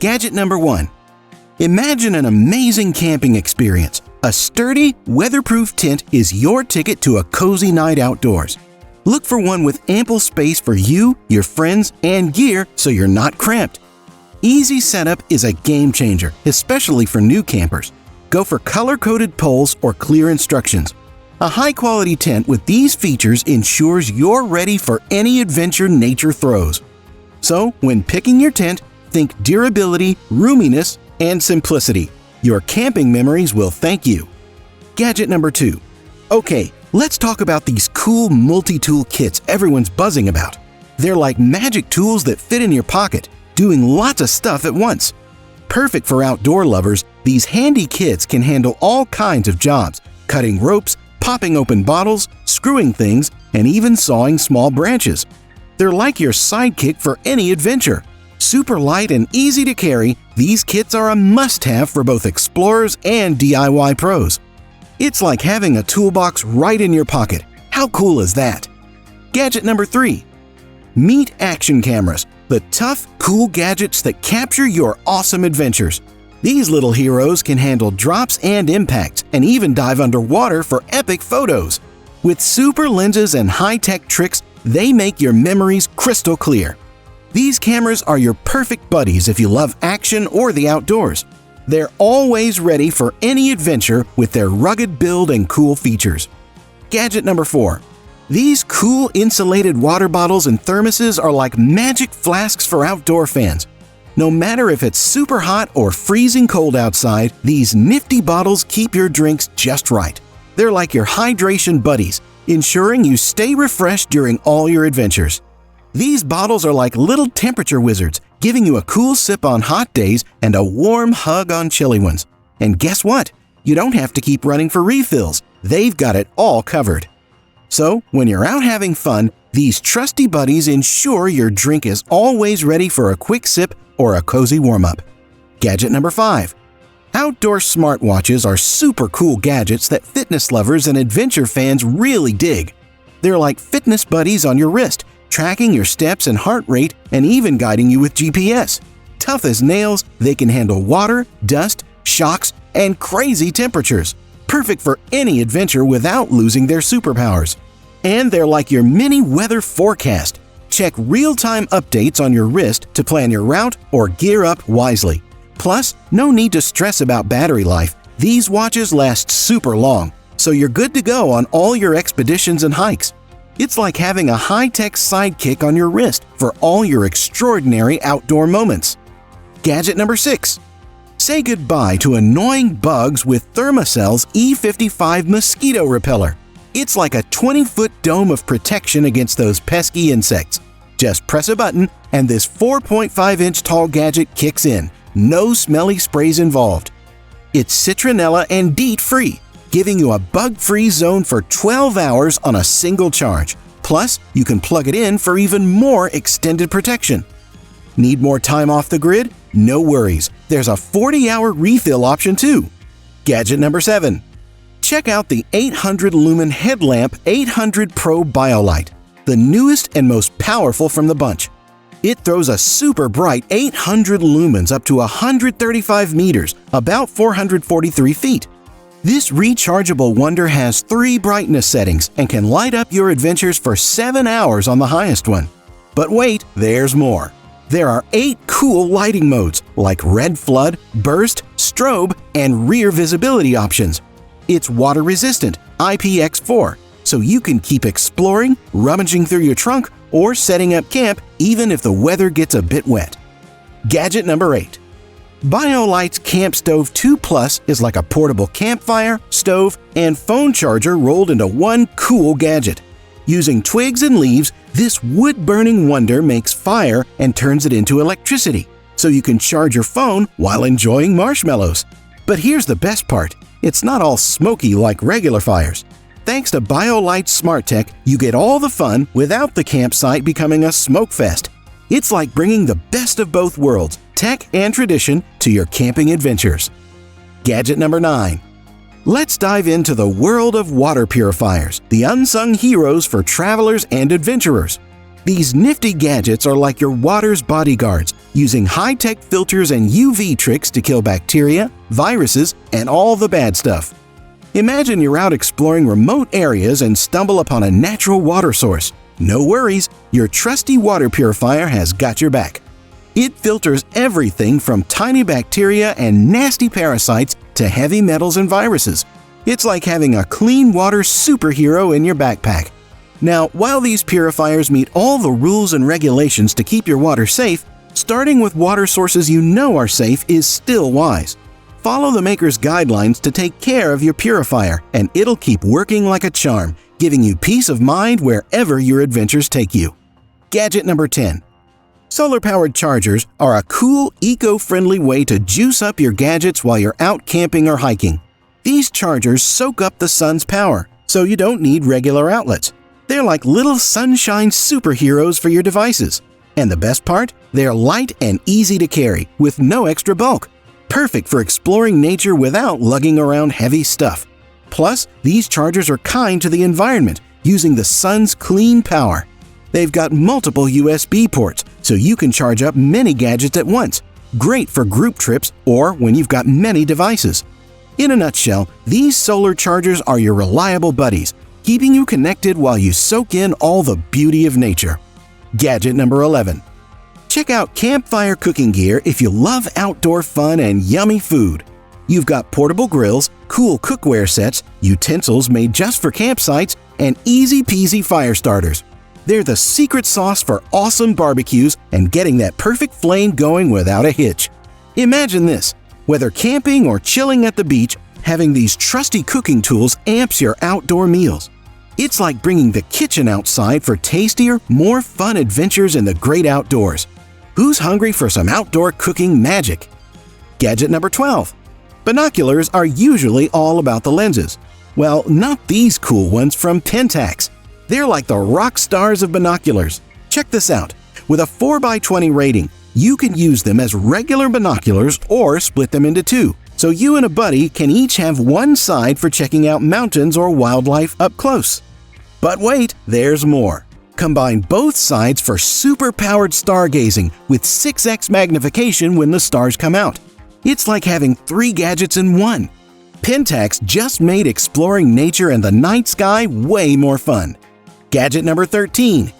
Gadget number 1. Imagine an amazing camping experience. A sturdy, weatherproof tent is your ticket to a cozy night outdoors. Look for one with ample space for you, your friends, and gear so you're not cramped. Easy setup is a game changer, especially for new campers. Go for color-coded poles or clear instructions. A high-quality tent with these features ensures you're ready for any adventure nature throws. So, when picking your tent, think durability, roominess, and simplicity. Your camping memories will thank you. Gadget number 2. Okay, let's talk about these cool multi-tool kits everyone's buzzing about. They're like magic tools that fit in your pocket, doing lots of stuff at once. Perfect for outdoor lovers, these handy kits can handle all kinds of jobs, cutting ropes, popping open bottles, screwing things, and even sawing small branches. They're like your sidekick for any adventure. Super light and easy to carry, these kits are a must-have for both explorers and DIY pros. It's like having a toolbox right in your pocket. How cool is that? Gadget number 3. Meet action cameras, the tough, cool gadgets that capture your awesome adventures. These little heroes can handle drops and impacts and even dive underwater for epic photos. With super lenses and high-tech tricks, they make your memories crystal clear. These cameras are your perfect buddies if you love action or the outdoors. They're always ready for any adventure with their rugged build and cool features. Gadget number 4. These cool insulated water bottles and thermoses are like magic flasks for outdoor fans. No matter if it's super hot or freezing cold outside, these nifty bottles keep your drinks just right. They're like your hydration buddies, ensuring you stay refreshed during all your adventures. These bottles are like little temperature wizards, giving you a cool sip on hot days and a warm hug on chilly ones. And guess what? You don't have to keep running for refills. They've got it all covered. So, when you're out having fun, these trusty buddies ensure your drink is always ready for a quick sip or a cozy warm-up. Gadget number 5. Outdoor smartwatches are super cool gadgets that fitness lovers and adventure fans really dig. They're like fitness buddies on your wrist, tracking your steps and heart rate and even guiding you with GPS. Tough as nails, they can handle water, dust, shocks, and crazy temperatures. Perfect for any adventure without losing their superpowers. And they're like your mini weather forecast. Check real-time updates on your wrist to plan your route or gear up wisely. Plus, no need to stress about battery life. These watches last super long, so you're good to go on all your expeditions and hikes. It's like having a high-tech sidekick on your wrist for all your extraordinary outdoor moments. Gadget number 6. Say goodbye to annoying bugs with Thermacell's E55 Mosquito Repeller. It's like a 20-foot dome of protection against those pesky insects. Just press a button and this 4.5-inch tall gadget kicks in. No smelly sprays involved. It's citronella and DEET-free, giving you a bug-free zone for 12 hours on a single charge. Plus, you can plug it in for even more extended protection. Need more time off the grid? No worries. There's a 40-hour refill option too. Gadget number 7. Check out the 800 lumen headlamp 800 Pro BioLite, the newest and most powerful from the bunch. It throws a super bright 800 lumens up to 135 meters, about 443 feet. This rechargeable wonder has 3 brightness settings and can light up your adventures for 7 hours on the highest one. But wait, there's more. There are 8 cool lighting modes like red flood, burst, strobe, and rear visibility options. It's water resistant, IPX4, so you can keep exploring, rummaging through your trunk, or setting up camp even if the weather gets a bit wet. Gadget number 8. BioLite's CampStove 2 Plus is like a portable campfire, stove, and phone charger rolled into one cool gadget. Using twigs and leaves, this wood-burning wonder makes fire and turns it into electricity, so you can charge your phone while enjoying marshmallows. But here's the best part. It's not all smoky like regular fires. Thanks to BioLite Smart Tech, you get all the fun without the campsite becoming a smoke fest. It's like bringing the best of both worlds, tech and tradition, to your camping adventures. Gadget number 9. Let's dive into the world of water purifiers, the unsung heroes for travelers and adventurers. These nifty gadgets are like your water's bodyguards, using high-tech filters and UV tricks to kill bacteria, viruses, and all the bad stuff. Imagine you're out exploring remote areas and stumble upon a natural water source. No worries, your trusty water purifier has got your back. It filters everything from tiny bacteria and nasty parasites to heavy metals and viruses. It's like having a clean water superhero in your backpack. Now, while these purifiers meet all the rules and regulations to keep your water safe, starting with water sources you know are safe is still wise. Follow the maker's guidelines to take care of your purifier, and it'll keep working like a charm, giving you peace of mind wherever your adventures take you. Gadget number 10. Solar-powered chargers are a cool, eco-friendly way to juice up your gadgets while you're out camping or hiking. These chargers soak up the sun's power, so you don't need regular outlets. They're like little sunshine superheroes for your devices. And the best part? They're light and easy to carry, with no extra bulk. Perfect for exploring nature without lugging around heavy stuff. Plus, these chargers are kind to the environment, using the sun's clean power. They've got multiple USB ports, so you can charge up many gadgets at once. Great for group trips or when you've got many devices. In a nutshell, these solar chargers are your reliable buddies, keeping you connected while you soak in all the beauty of nature. Gadget number 11. Check out campfire cooking gear if you love outdoor fun and yummy food. You've got portable grills, cool cookware sets, utensils made just for campsites, and easy-peasy fire starters. They're the secret sauce for awesome barbecues and getting that perfect flame going without a hitch. Imagine this: whether camping or chilling at the beach, having these trusty cooking tools amps your outdoor meals. It's like bringing the kitchen outside for tastier, more fun adventures in the great outdoors. Who's hungry for some outdoor cooking magic? Gadget number 12. Binoculars are usually all about the lenses. Well, not these cool ones from Pentax. They're like the rock stars of binoculars. Check this out. With a 4x20 rating, you can use them as regular binoculars or split them into two, so you and a buddy can each have one side for checking out mountains or wildlife up close. But wait, there's more. Combine both sides for super-powered stargazing with 6x magnification when the stars come out. It's like having 3 gadgets in one. Pentax just made exploring nature and the night sky way more fun. Gadget number 13.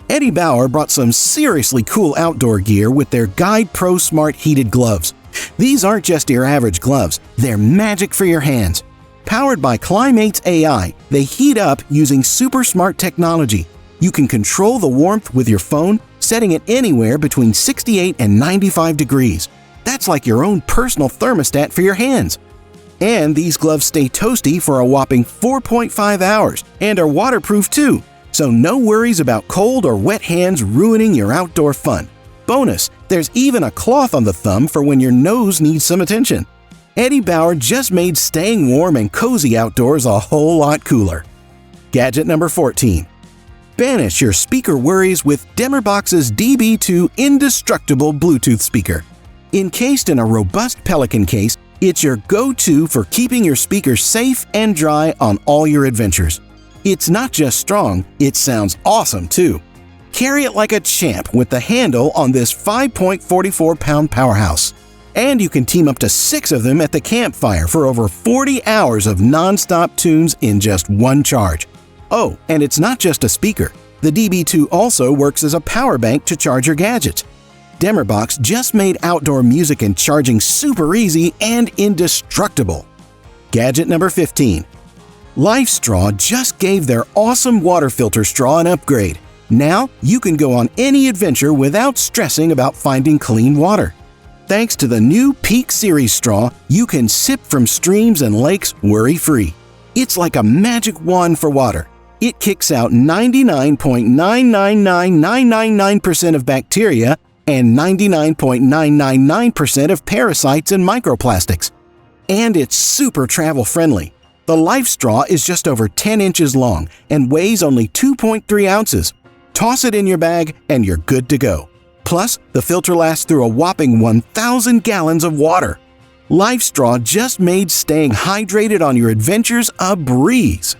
Eddie Bauer brought some seriously cool outdoor gear with their Guide Pro Smart Heated Gloves. These aren't just your average gloves, they're magic for your hands. Powered by Climate's AI, they heat up using super smart technology. You can control the warmth with your phone, setting it anywhere between 68 and 95 degrees. That's like your own personal thermostat for your hands. And these gloves stay toasty for a whopping 4.5 hours and are waterproof too, so no worries about cold or wet hands ruining your outdoor fun. Bonus, there's even a cloth on the thumb for when your nose needs some attention. Eddie Bauer just made staying warm and cozy outdoors a whole lot cooler. Gadget number 14. Banish your speaker worries with DemerBox's DB2 Indestructible Bluetooth Speaker. Encased in a robust Pelican case, it's your go-to for keeping your speakers safe and dry on all your adventures. It's not just strong, it sounds awesome too. Carry it like a champ with the handle on this 5.44-pound powerhouse. And you can team up to 6 of them at the campfire for over 40 hours of non-stop tunes in just one charge. Oh, and it's not just a speaker. The DB2 also works as a power bank to charge your gadgets. DemerBox just made outdoor music and charging super easy and indestructible. Gadget number 15. LifeStraw just gave their awesome water filter straw an upgrade. Now you can go on any adventure without stressing about finding clean water. Thanks to the new Peak Series Straw, you can sip from streams and lakes worry-free. It's like a magic wand for water. It kicks out 99.999999% of bacteria and 99.999% of parasites and microplastics. And it's super travel-friendly. The LifeStraw is just over 10 inches long and weighs only 2.3 ounces. Toss it in your bag and you're good to go. Plus, the filter lasts through a whopping 1,000 gallons of water. LifeStraw just made staying hydrated on your adventures a breeze.